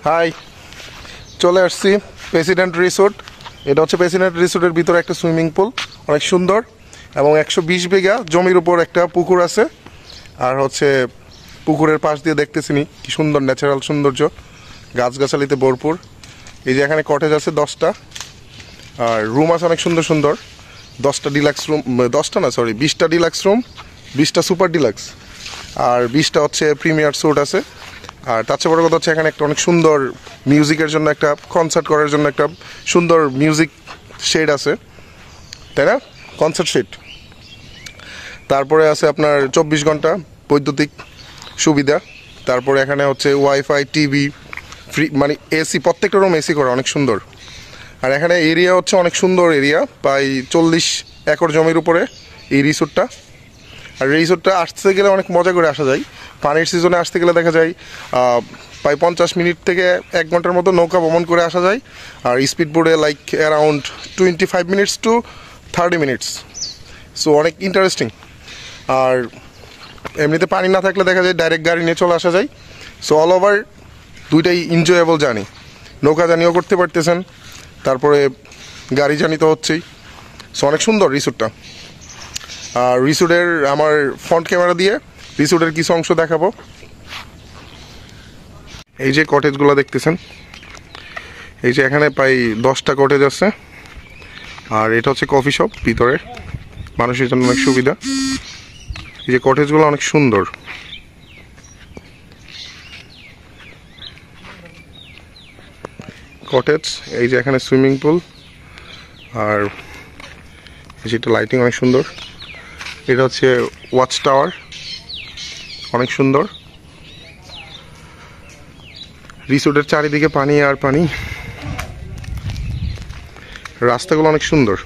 High, চলে আসছি president resort. এটা হচ্ছে প্রেসিডেন্ট রিসোর্টের ভিতরে একটা সুইমিং পুল, অনেক সুন্দর এবং 120 বিঘা জমির উপর একটা পুকুর আছে। আর হচ্ছে পুকুরের পাশ দিয়ে দেখতেছি কি সুন্দর ন্যাচারাল সৌন্দর্য, গাছগাছালিতে ভরপুর। এই যে এখানে কটেজ আছে 10টা, আর রুম আছে অনেক সুন্দর সুন্দর। 10টা ডিলাক্স রুম, 10টা না সরি 20টা ডিলাক্স রুম, 20টা সুপার ডিলাক্স, আর 20টা হচ্ছে প্রিমিয়ার স্যুট আছে। আর তার চেয়ে বড় কথা হচ্ছে এখানে একটা অনেক সুন্দর মিউজিকের জন্য, একটা কনসার্ট করার জন্য একটা সুন্দর মিউজিক শেড আছে, তাই না, কনসার্ট শেড। তারপরে আছে আপনার 24 ঘন্টা বৈদ্যুতিক সুবিধা। তারপরে এখানে হচ্ছে ওয়াইফাই, টিভি, ফ্রি, মানে এসি, প্রত্যেকটা রুম এসি করা, অনেক সুন্দর। আর এখানে এরিয়া হচ্ছে অনেক সুন্দর এরিয়া, প্রায় 40 একর জমির উপরে এই রিসোর্টটা। আর রিসোর্টটা আসতে গেলে অনেক মজা করে আসা যায়। পানির সিজনে আসতে গেলে দেখা যায় প্রায় 50 মিনিট থেকে 1 ঘন্টার মতো নৌকা ভ্রমণ করে আসা যায়। আর স্পিড বোর্ডে like around 25 minutes to 30 minutes. So অনেক ইন্টারেস্টিং। আর এমনিতে পানি না থাকলে দেখা যায় ডাইরেক্ট গাড়ি নিয়ে চলে আসা যায়। সো অল ওভার দুইটাই এনজয়েবল জার্নি। নৌকা জার্নিও করতে পারতেছেন, তারপরে গাড়ি জার্নি তো হচ্ছেই। সো অনেক সুন্দর রিসোর্টটা। আর রিসোর্টের আমার ফ্রন্ট ক্যামেরা দিয়ে রিসোর্টের কিছু অংশ দেখাবো। এই যে কটেজগুলো দেখতেছেন, এই যে এখানে প্রায় 10টা কটেজ আছে। আর এটা হচ্ছে কফি শপ, ভিতরে মানুষের জন্য অনেক সুবিধা। এই যে কটেজগুলো অনেক সুন্দর। কটেজ, এই যে এখানে সুইমিং পুল, আর এই যে লাইটিং অনেক সুন্দর। এটা হচ্ছে ওয়াচ টাওয়ার, অনেক সুন্দর। রিসোর্টের চারিদিকে পানি আর পানি, রাস্তাগুলো অনেক সুন্দর।